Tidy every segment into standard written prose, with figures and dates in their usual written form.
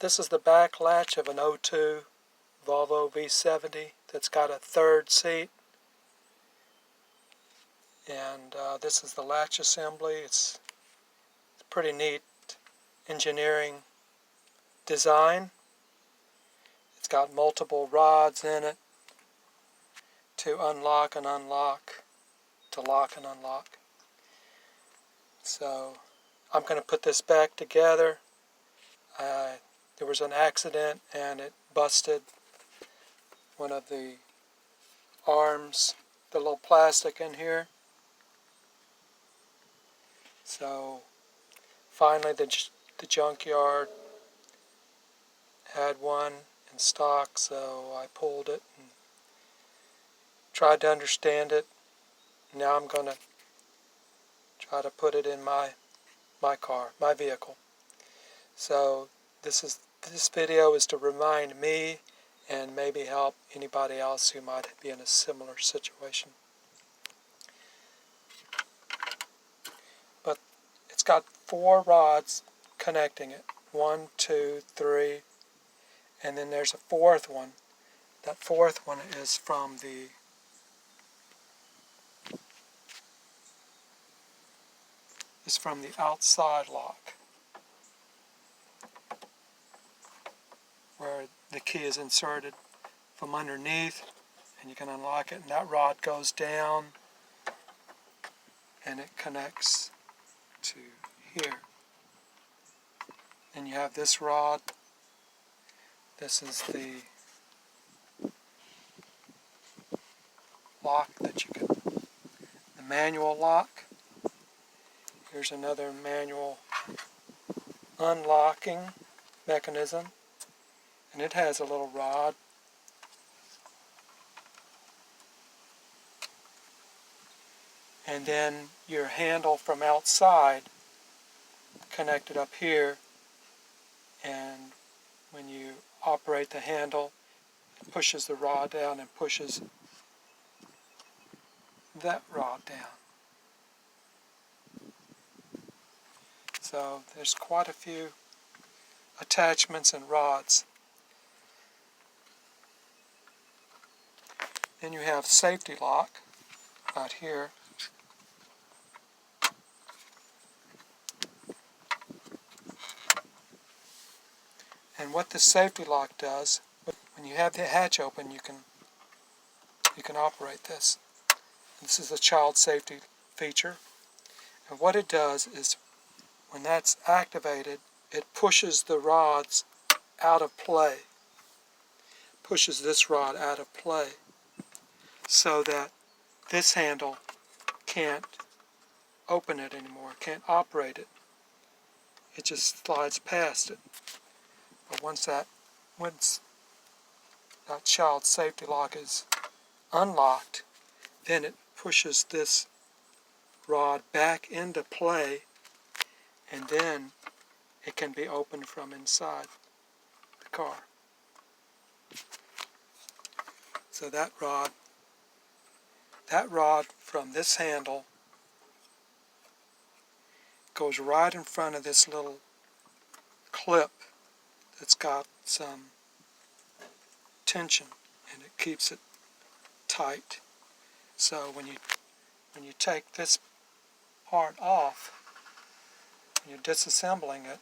This is the back latch of an '02 Volvo V70 that's got a third seat. And this is the latch assembly. It's pretty neat engineering design. It's got multiple rods in it to unlock and unlock, to lock and unlock. So I'm going to put this back together. There was an accident and it busted one of the arms, the little plastic in here. So finally the junkyard had one in stock, so I pulled it and tried to understand it. Now I'm going to try to put it in my car, my vehicle. So this video is to remind me and maybe help anybody else who might be in a similar situation. But it's got 4 rods connecting it. 1, 2, 3, and then there's a 4th one. That 4th one is from the outside lock, where the key is inserted from underneath, and you can unlock it, and that rod goes down and it connects to here. And you have this rod. This is the lock that you can, the manual lock. Here's another manual unlocking mechanism, and it has a little rod. And then your handle from outside connected up here, and when you operate the handle, it pushes the rod down and pushes that rod down. So there's quite a few attachments and rods. Then you have safety lock out here. And what the safety lock does, when you have the hatch open, you can operate this. This is a child safety feature. And what it does is, when that's activated, it pushes the rods out of play. Pushes this rod out of play so that this handle can't open it anymore, can't operate it. It just slides past it. But once that child safety lock is unlocked, then it pushes this rod back into play, and then it can be opened from inside the car. So that rod from this handle goes right in front of this little clip that's got some tension, and it keeps it tight. So when you take this part off, when you're disassembling it,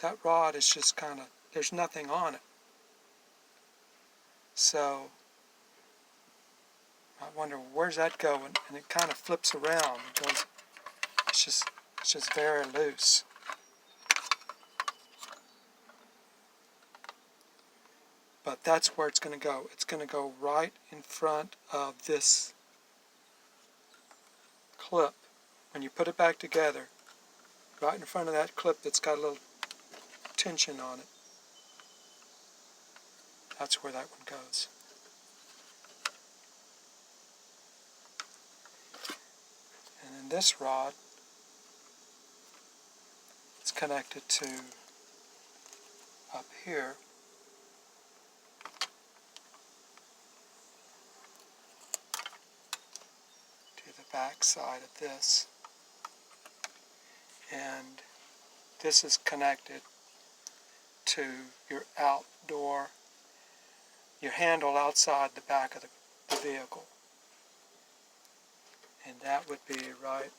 that rod is just kind of, there's nothing on it. So I wonder, where's that going? And it kind of flips around. It goes, it's just very loose. But that's where it's going to go. It's going to go right in front of this clip. When you put it back together, right in front of that clip that's got a little tension on it, that's where that one goes. And then this rod is connected to up here. To the back side of this. And this is connected to your handle outside the back of the vehicle. And that would be right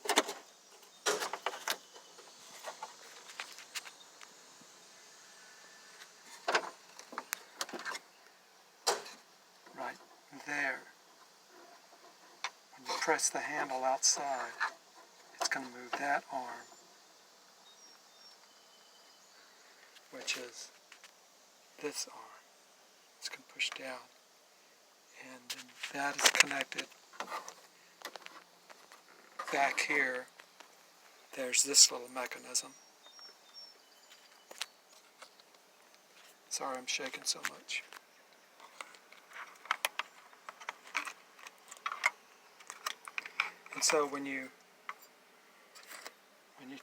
there. When you press the handle outside, it's going to move that arm, which is this arm. It's going to push down. And then that is connected back here. There's this little mechanism. Sorry I'm shaking so much. And so when you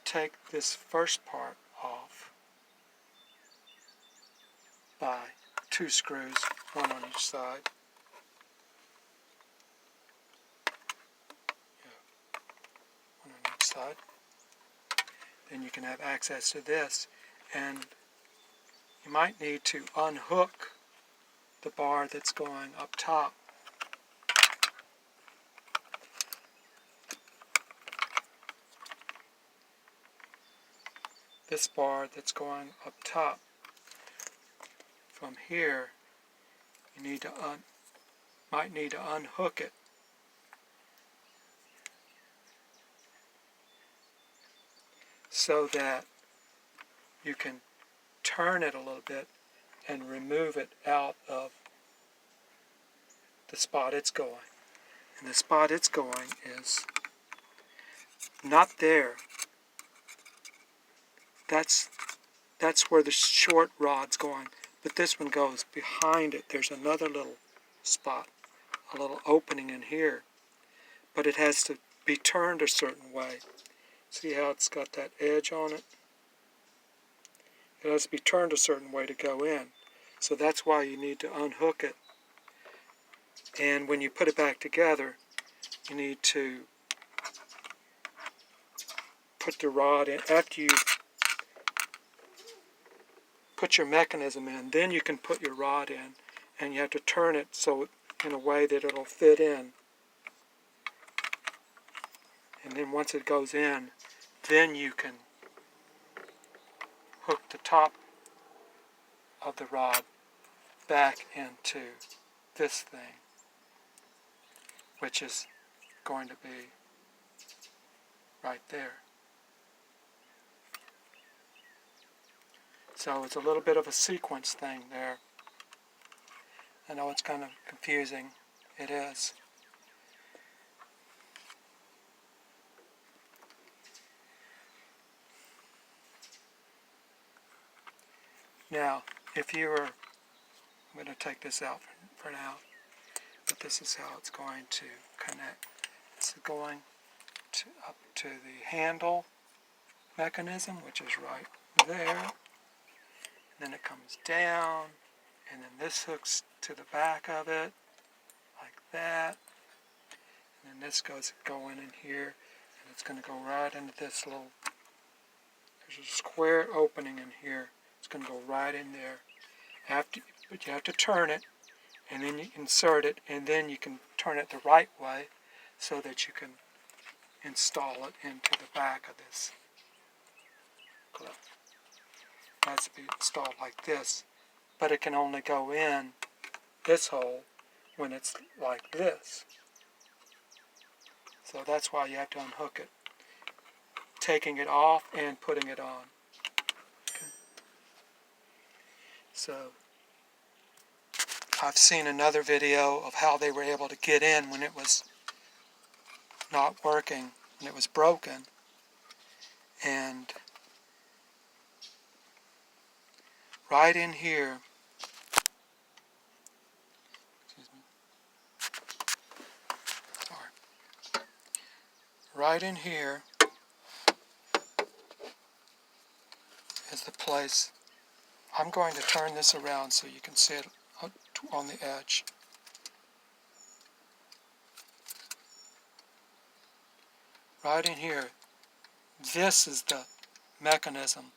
take this first part off by 2 screws, one on each side, one on each side, then you can have access to this, and you might need to unhook the bar that's going up top. This bar that's going up top, from here, you need to might need to unhook it. So that you can turn it a little bit and remove it out of the spot it's going. And the spot it's going is not there. That's where the short rod's going. But this one goes behind it. There's another little spot, a little opening in here. But it has to be turned a certain way. See how it's got that edge on it? It has to be turned a certain way to go in. So that's why you need to unhook it. And when you put it back together, you need to put the rod in. After you put your mechanism in, then you can put your rod in, and you have to turn it so in a way that it'll fit in. And then once it goes in, then you can hook the top of the rod back into this thing, which is going to be right there. So it's a little bit of a sequence thing there. I know it's kind of confusing. It is. Now, if you were, I'm going to take this out for now, but this is how it's going to connect. It's going up to the handle mechanism, which is right there. Then it comes down, and then this hooks to the back of it, like that. And then this goes going in here, and it's going to go right into this little, there's a square opening in here. It's going to go right in there. But you have to turn it, and then you insert it, and then you can turn it the right way so that you can install it into the back of this clip. Has to be installed like this, but it can only go in this hole when it's like this. So that's why you have to unhook it, taking it off and putting it on. Okay. So I've seen another video of how they were able to get in when it was not working, when it was broken, and right in here, excuse me, sorry, right in here is the place. I'm going to turn this around so you can see it on the edge. Right in here, this is the mechanism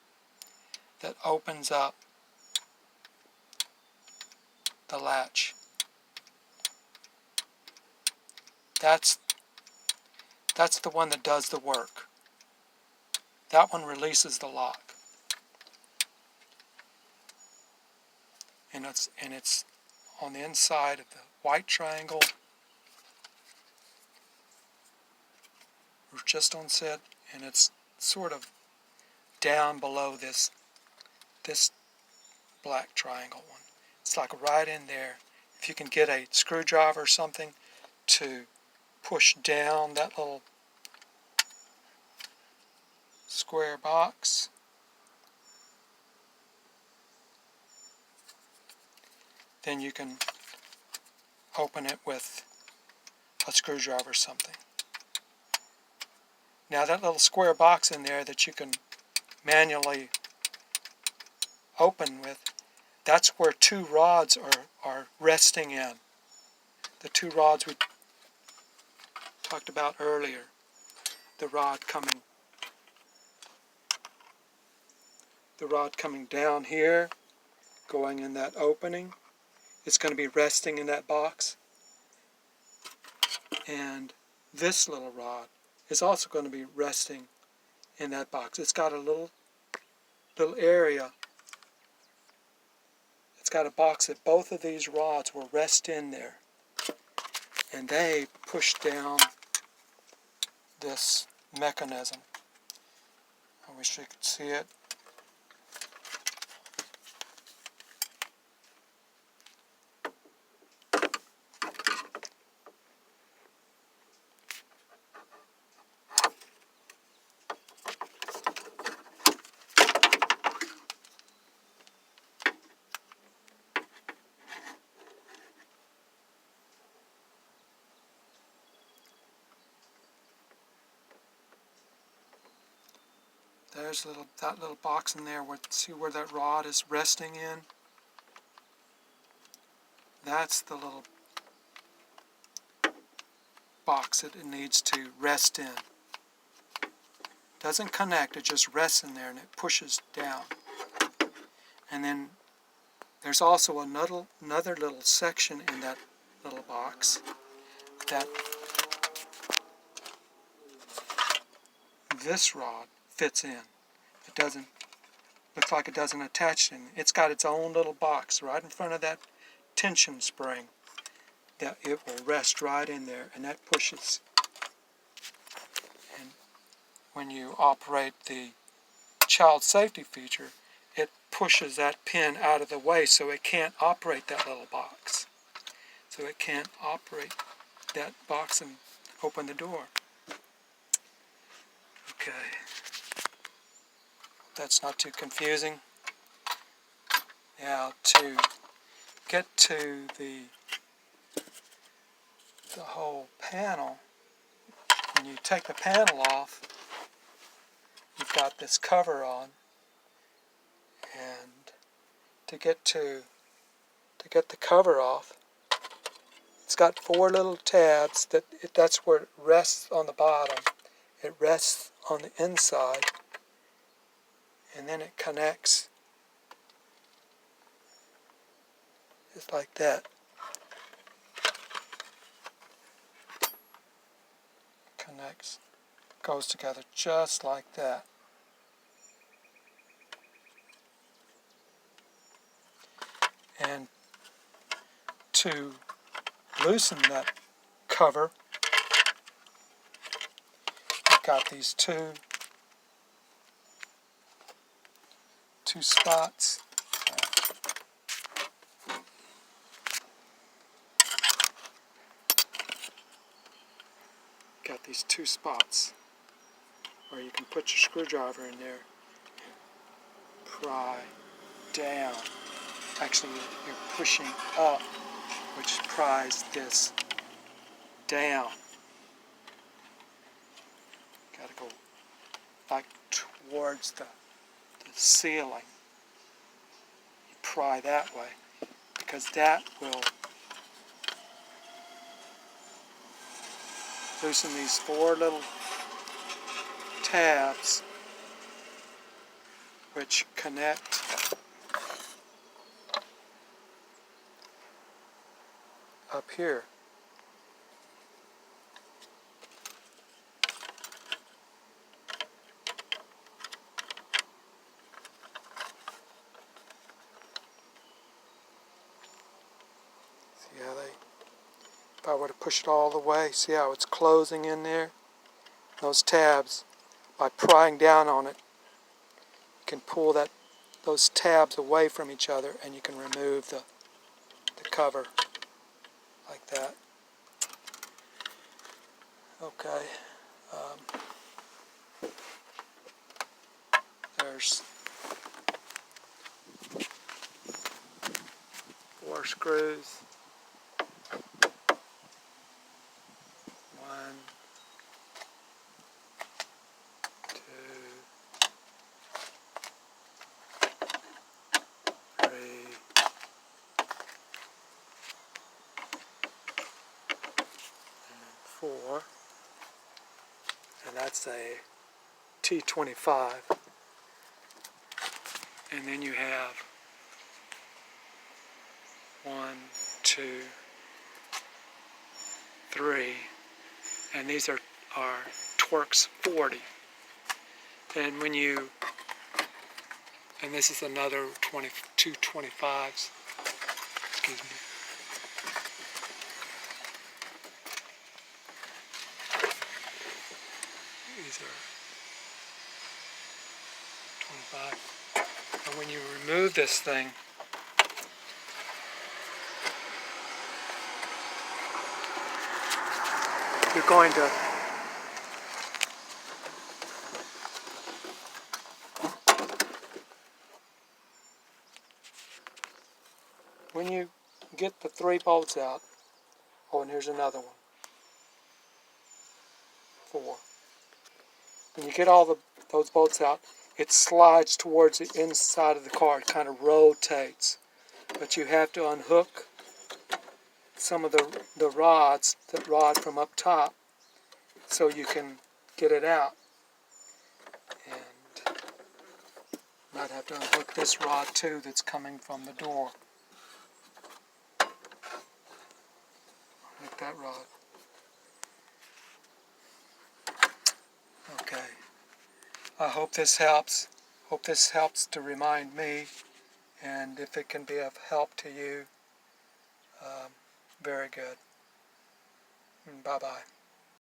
that opens up the latch. That's the one that does the work. That one releases the lock. And it's on the inside of the white triangle. We're just on set, and it's sort of down below this black triangle one. It's like right in there. If you can get a screwdriver or something to push down that little square box, then you can open it with a screwdriver or something. Now that little square box in there that you can manually open with, that's where two rods are resting in. The two rods we talked about earlier. The rod coming down here, going in that opening. It's going to be resting in that box. And this little rod is also going to be resting in that box. It's got a little area. It's got a box that both of these rods will rest in there. And they push down this mechanism. I wish you could see it. There's that little box in there. See where that rod is resting in? That's the little box that it needs to rest in. Doesn't connect, it just rests in there and it pushes down. And then there's also another little section in that little box that this rod fits in. It doesn't look like it doesn't attach in. It's got its own little box right in front of that tension spring that it will rest right in there, and that pushes. And when you operate the child safety feature, it pushes that pin out of the way so it can't operate that little box. So it can't operate that box and open the door. Okay. That's not too confusing. Now to get to the whole panel, when you take the panel off, you've got this cover on, and to get the cover off, it's got 4 little tabs that's where it rests on the bottom. It rests on the inside, and then it connects just like that. Connects, goes together just like that. And to loosen that cover, you've got these two spots. Got these 2 spots where you can put your screwdriver in there and pry down. Actually, you're pushing up, which pries this down. Got to go like towards the ceiling. You pry that way, because that will loosen these 4 little tabs which connect up here. See how they, if I were to push it all the way, see how it's closing in there? Those tabs, by prying down on it, you can pull those tabs away from each other and you can remove the cover like that. Okay. There's 4 screws. 1, 2, 3, 4, and that's a T25. And then you have 1, 2, 3, and these are Torx 40. And when you, and this is another 2 25s. Excuse me. These are 25. And when you remove this thing, you're going to when you get the 3 bolts out, oh, and here's another one, 4. When you get all those bolts out, it slides towards the inside of the car. It kind of rotates. But you have to unhook some of the rods, that rod from up top, so you can get it out. And might have to unhook this rod too that's coming from the door. Like that rod. Okay. I hope this helps. Hope this helps to remind me, and if it can be of help to you, very good. Bye-bye.